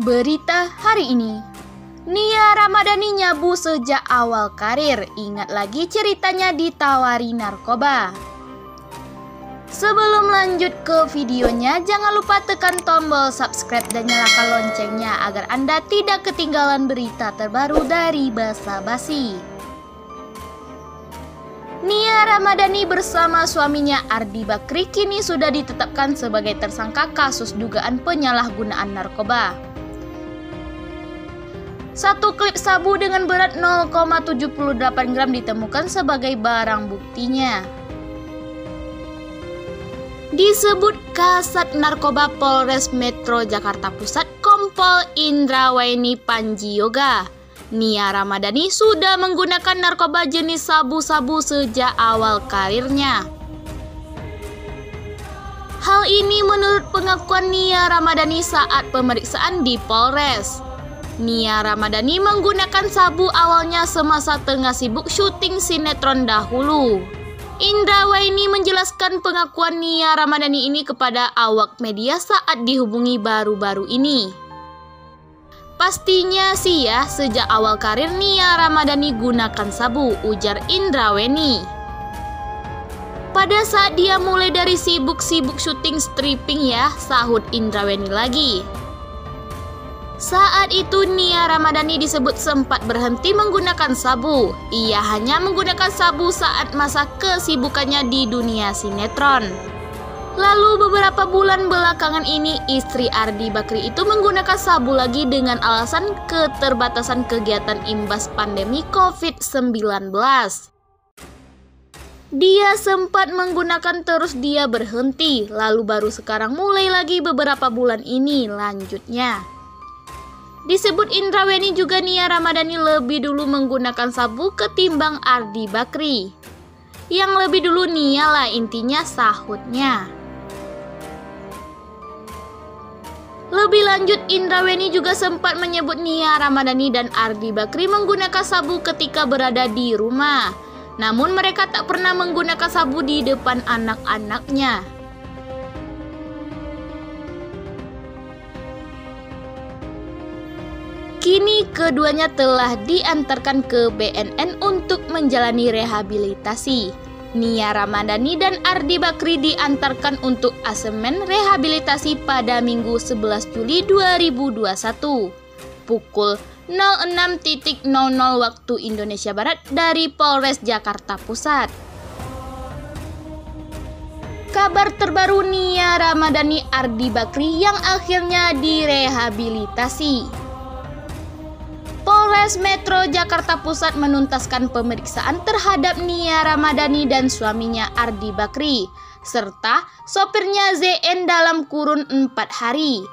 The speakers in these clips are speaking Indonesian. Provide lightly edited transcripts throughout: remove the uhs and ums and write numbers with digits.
Berita hari ini, Nia Ramadhani nyabu sejak awal karir, ingat lagi ceritanya ditawari narkoba. Sebelum lanjut ke videonya, jangan lupa tekan tombol subscribe dan nyalakan loncengnya agar Anda tidak ketinggalan berita terbaru dari Basa Basi. Nia Ramadhani bersama suaminya Ardi Bakri kini sudah ditetapkan sebagai tersangka kasus dugaan penyalahgunaan narkoba. Satu klip sabu dengan berat 0,78 gram ditemukan sebagai barang buktinya. Disebut Kasat Narkoba Polres Metro Jakarta Pusat Kompol Indraweni Panjioga, Nia Ramadhani sudah menggunakan narkoba jenis sabu-sabu sejak awal karirnya. Hal ini menurut pengakuan Nia Ramadhani saat pemeriksaan di Polres. Nia Ramadhani menggunakan sabu awalnya semasa tengah sibuk syuting sinetron dahulu. Indraweni menjelaskan pengakuan Nia Ramadhani ini kepada awak media saat dihubungi baru-baru ini. Pastinya sih ya, sejak awal karir Nia Ramadhani gunakan sabu, ujar Indraweni. Pada saat dia mulai dari sibuk-sibuk syuting stripping ya, sahut Indraweni lagi. Saat itu Nia Ramadhani disebut sempat berhenti menggunakan sabu. Ia hanya menggunakan sabu saat masa kesibukannya di dunia sinetron. Lalu beberapa bulan belakangan ini istri Ardi Bakri itu menggunakan sabu lagi dengan alasan keterbatasan kegiatan imbas pandemi COVID-19. Dia sempat menggunakan terus dia berhenti, lalu baru sekarang mulai lagi beberapa bulan ini lanjutnya. Disebut Indraweni juga Nia Ramadhani lebih dulu menggunakan sabu ketimbang Ardi Bakri. Yang lebih dulu Nia lah intinya, sahutnya. Lebih lanjut, Indraweni juga sempat menyebut Nia Ramadhani dan Ardi Bakri menggunakan sabu ketika berada di rumah. Namun mereka tak pernah menggunakan sabu di depan anak-anaknya. Kini keduanya telah diantarkan ke BNN untuk menjalani rehabilitasi. Nia Ramadhani dan Ardi Bakri diantarkan untuk asemen rehabilitasi pada Minggu 11 Juli 2021 pukul 06.00 waktu Indonesia Barat dari Polres Jakarta Pusat. Kabar terbaru Nia Ramadhani Ardi Bakri yang akhirnya direhabilitasi. Polres Metro Jakarta Pusat menuntaskan pemeriksaan terhadap Nia Ramadhani dan suaminya Ardi Bakri, serta sopirnya ZN dalam kurun 4 hari.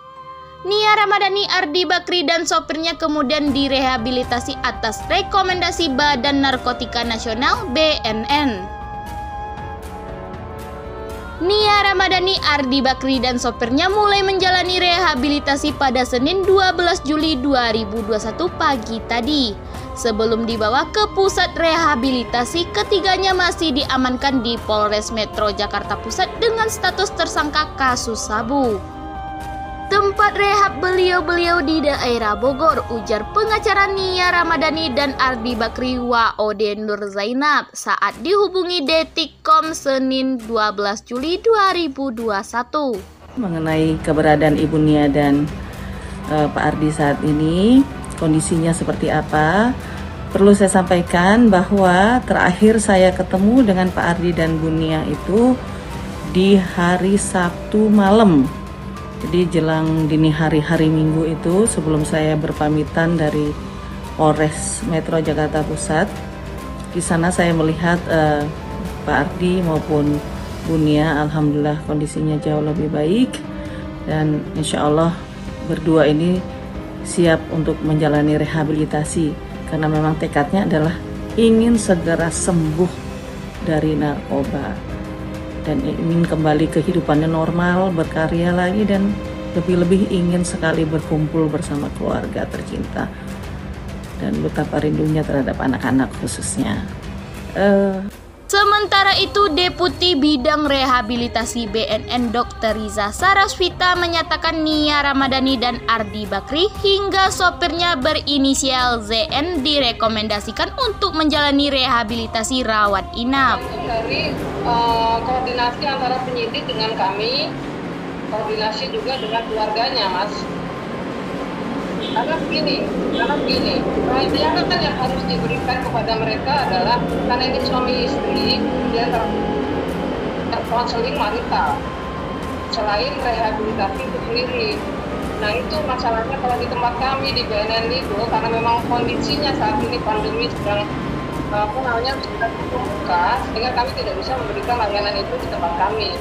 Nia Ramadhani, Ardi Bakri, dan sopirnya kemudian direhabilitasi atas rekomendasi Badan Narkotika Nasional (BNN). Nia Ramadhani, Ardi Bakri, dan sopirnya mulai menjalani rehabilitasi pada Senin 12 Juli 2021 pagi tadi. Sebelum dibawa ke pusat rehabilitasi, ketiganya masih diamankan di Polres Metro Jakarta Pusat dengan status tersangka kasus sabu. Tempat rehab beliau-beliau di daerah Bogor, ujar pengacara Nia Ramadhani dan Ardi Bakri Waode Nur Zainab saat dihubungi Detikcom Senin 12 Juli 2021. Mengenai keberadaan Ibu Nia dan Pak Ardi saat ini, kondisinya seperti apa? Perlu saya sampaikan bahwa terakhir saya ketemu dengan Pak Ardi dan Bu Nia itu di hari Sabtu malam. Jadi jelang dini hari Minggu itu, sebelum saya berpamitan dari Polres Metro Jakarta Pusat, di sana saya melihat Pak Ardi maupun Bu Nia, alhamdulillah kondisinya jauh lebih baik, dan insya Allah berdua ini siap untuk menjalani rehabilitasi karena memang tekadnya adalah ingin segera sembuh dari narkoba dan ingin kembali kehidupannya normal, berkarya lagi, dan lebih-lebih ingin sekali berkumpul bersama keluarga tercinta dan betapa rindunya terhadap anak-anak khususnya. Sementara itu, Deputi Bidang Rehabilitasi BNN Dr. Riza Sarasvita menyatakan Nia Ramadhani dan Ardi Bakri hingga sopirnya berinisial ZN direkomendasikan untuk menjalani rehabilitasi rawat inap. Dari koordinasi antara penyidik dengan kami, koordinasi juga dengan keluarganya, Mas. Karena begini, perhatian kan yang harus diberikan kepada mereka adalah karena ini suami istri, dia terkonseling marital, selain rehabilitasi itu sendiri. Nah itu masalahnya kalau di tempat kami di BNN itu, karena memang kondisinya saat ini pandemi sedang sudah terbuka, sehingga kami tidak bisa memberikan layanan itu di tempat kami.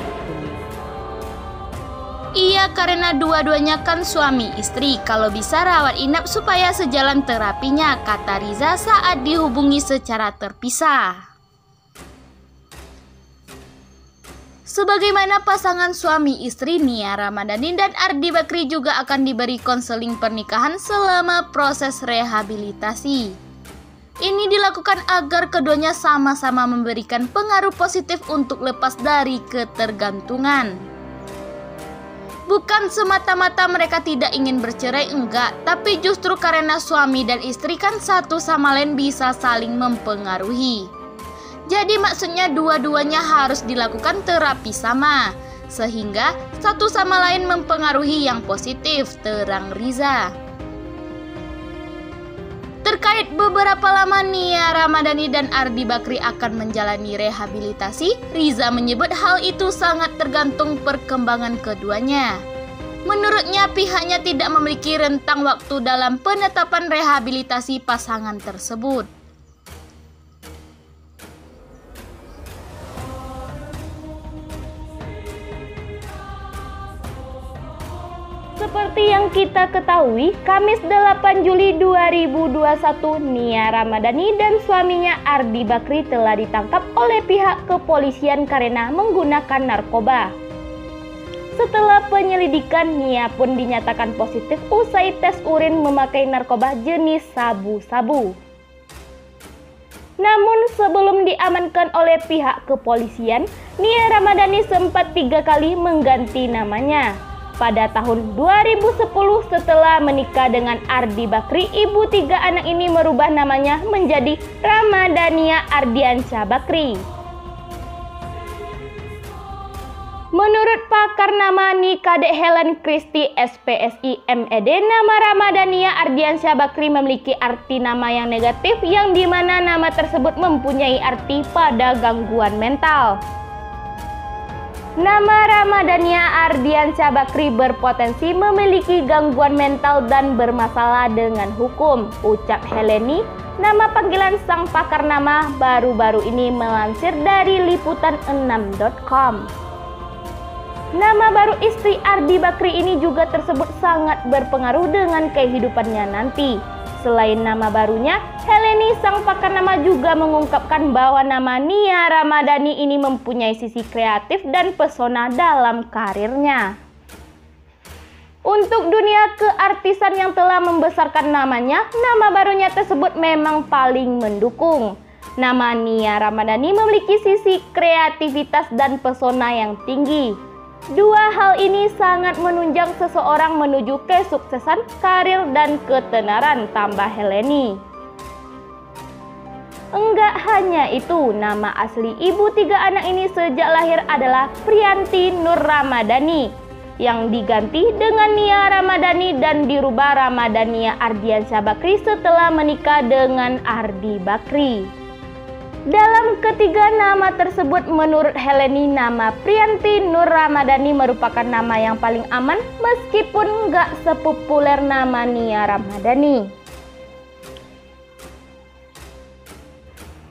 Iya, karena dua-duanya kan suami istri, kalau bisa rawat inap supaya sejalan terapinya, kata Riza saat dihubungi secara terpisah. Sebagaimana pasangan suami istri Nia Ramadhani dan Ardi Bakri juga akan diberi konseling pernikahan selama proses rehabilitasi. Ini dilakukan agar keduanya sama-sama memberikan pengaruh positif untuk lepas dari ketergantungan. Bukan semata-mata mereka tidak ingin bercerai, enggak, tapi justru karena suami dan istri kan satu sama lain bisa saling mempengaruhi. Jadi maksudnya dua-duanya harus dilakukan terapi sama, sehingga satu sama lain mempengaruhi yang positif, terang Riza. Terkait beberapa lama Nia Ramadhani dan Ardi Bakri akan menjalani rehabilitasi, Riza menyebut hal itu sangat tergantung perkembangan keduanya. Menurutnya pihaknya tidak memiliki rentang waktu dalam penetapan rehabilitasi pasangan tersebut. Seperti yang kita ketahui, Kamis 8 Juli 2021, Nia Ramadhani dan suaminya Ardi Bakri telah ditangkap oleh pihak kepolisian karena menggunakan narkoba. Setelah penyelidikan, Nia pun dinyatakan positif usai tes urin memakai narkoba jenis sabu-sabu. Namun sebelum diamankan oleh pihak kepolisian, Nia Ramadhani sempat 3 kali mengganti namanya. Pada tahun 2010 setelah menikah dengan Ardi Bakri, ibu 3 anak ini merubah namanya menjadi Ramadhania Ardiansyah Bakri. Menurut pakar nama Kadek Helen Christie SPSI MED, nama Ramadhania Ardiansyah Bakri memiliki arti nama yang negatif yang dimana nama tersebut mempunyai arti pada gangguan mental. Nama Ramadhania Ardiansyah Bakri berpotensi memiliki gangguan mental dan bermasalah dengan hukum, ucap Heleni, nama panggilan sang pakar nama baru-baru ini melansir dari liputan6.com. Nama baru istri Ardi Bakri ini juga tersebut sangat berpengaruh dengan kehidupannya nanti. Selain nama barunya, Heleni sang pakar nama juga mengungkapkan bahwa nama Nia Ramadhani ini mempunyai sisi kreatif dan pesona dalam karirnya. Untuk dunia keartisan yang telah membesarkan namanya, nama barunya tersebut memang paling mendukung. Nama Nia Ramadhani memiliki sisi kreativitas dan pesona yang tinggi. Dua hal ini sangat menunjang seseorang menuju kesuksesan karir dan ketenaran, tambah Heleni. Enggak hanya itu, nama asli ibu 3 anak ini sejak lahir adalah Priyanti Nur Ramadhani, yang diganti dengan Nia Ramadhani dan dirubah Ramadhania Ardiansyah Bakri setelah menikah dengan Ardi Bakri. Dalam ketiga nama tersebut, menurut Heleni, nama Priyanti Nur Ramadhani merupakan nama yang paling aman meskipun nggak sepopuler nama Nia Ramadhani.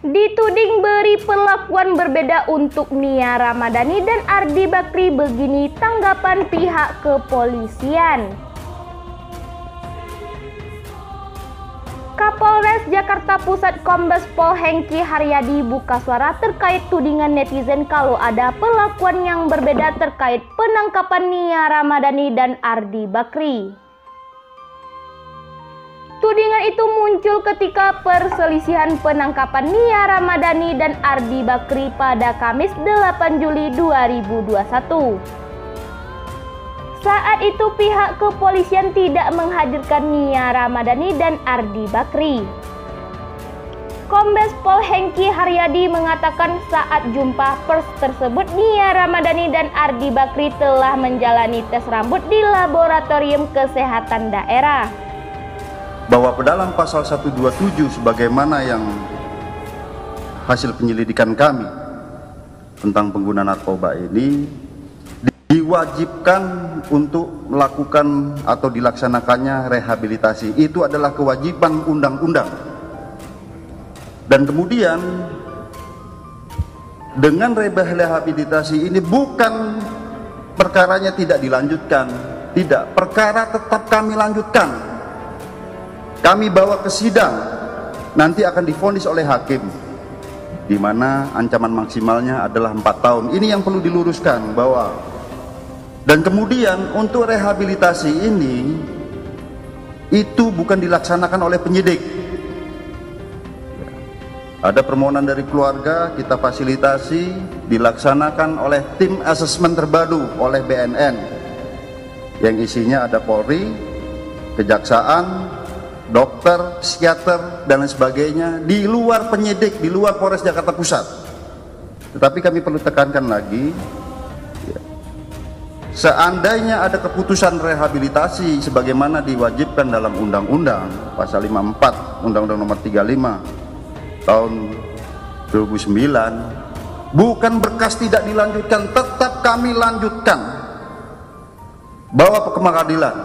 Dituding beri perlakuan berbeda untuk Nia Ramadhani dan Ardi Bakri, begini tanggapan pihak kepolisian. Kapolres Jakarta Pusat Kombes Pol Hengki Haryadi buka suara terkait tudingan netizen kalau ada perlakuan yang berbeda terkait penangkapan Nia Ramadhani dan Ardi Bakri. Tudingan itu muncul ketika perselisihan penangkapan Nia Ramadhani dan Ardi Bakri pada Kamis 8 Juli 2021. Saat itu pihak kepolisian tidak menghadirkan Nia Ramadhani dan Ardi Bakri. Kombes Pol Hengki Haryadi mengatakan saat jumpa pers tersebut Nia Ramadhani dan Ardi Bakri telah menjalani tes rambut di laboratorium kesehatan daerah. Bahwa dalam pasal 127 sebagaimana yang hasil penyelidikan kami tentang pengguna narkoba ini diwajibkan untuk melakukan atau dilaksanakannya rehabilitasi. Itu adalah kewajiban undang-undang. Dan kemudian dengan rehabilitasi ini bukan perkaranya tidak dilanjutkan, tidak, perkara tetap kami lanjutkan. Kami bawa ke sidang, nanti akan divonis oleh hakim, di mana ancaman maksimalnya adalah 4 tahun. Ini yang perlu diluruskan bahwa, dan kemudian untuk rehabilitasi ini itu bukan dilaksanakan oleh penyidik. Ada permohonan dari keluarga, kita fasilitasi, dilaksanakan oleh tim asesmen terpadu oleh BNN, yang isinya ada Polri, Kejaksaan, dokter, psikiater, dan lain sebagainya, di luar penyidik, di luar Polres Jakarta Pusat. Tetapi kami perlu tekankan lagi, seandainya ada keputusan rehabilitasi sebagaimana diwajibkan dalam Undang-Undang Pasal 54, Undang-Undang Nomor 35 tahun 2009, bukan berkas tidak dilanjutkan, tetap kami lanjutkan, bawa ke pengadilan,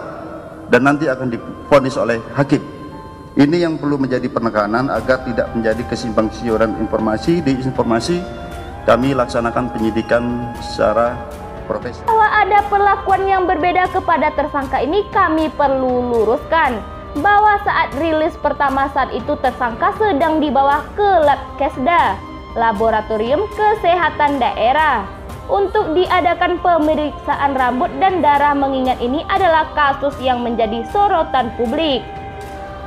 dan nanti akan divonis oleh hakim. Ini yang perlu menjadi penekanan agar tidak menjadi kesimpang siuran informasi. Di informasi kami laksanakan penyidikan secara profesional. Bahwa ada perlakuan yang berbeda kepada tersangka ini kami perlu luruskan. Bahwa saat rilis pertama saat itu tersangka sedang dibawa ke Labkesda, Laboratorium Kesehatan Daerah, untuk diadakan pemeriksaan rambut dan darah, mengingat ini adalah kasus yang menjadi sorotan publik,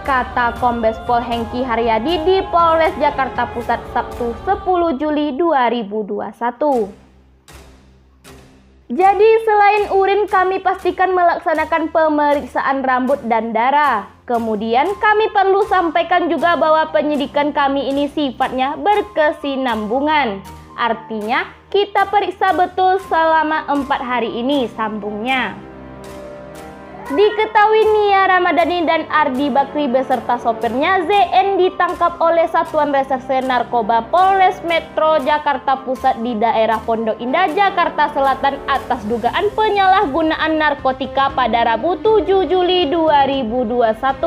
kata Kombes Pol Hengki Haryadi di Polres Jakarta Pusat Sabtu 10 Juli 2021. Jadi selain urin kami pastikan melaksanakan pemeriksaan rambut dan darah. Kemudian kami perlu sampaikan juga bahwa penyidikan kami ini sifatnya berkesinambungan. Artinya kita periksa betul selama 4 hari ini, sambungnya. Diketahui Nia Ramadhani dan Ardi Bakri beserta sopirnya ZN ditangkap oleh Satuan Reserse Narkoba Polres Metro Jakarta Pusat di daerah Pondok Indah, Jakarta Selatan atas dugaan penyalahgunaan narkotika pada Rabu 7 Juli 2021.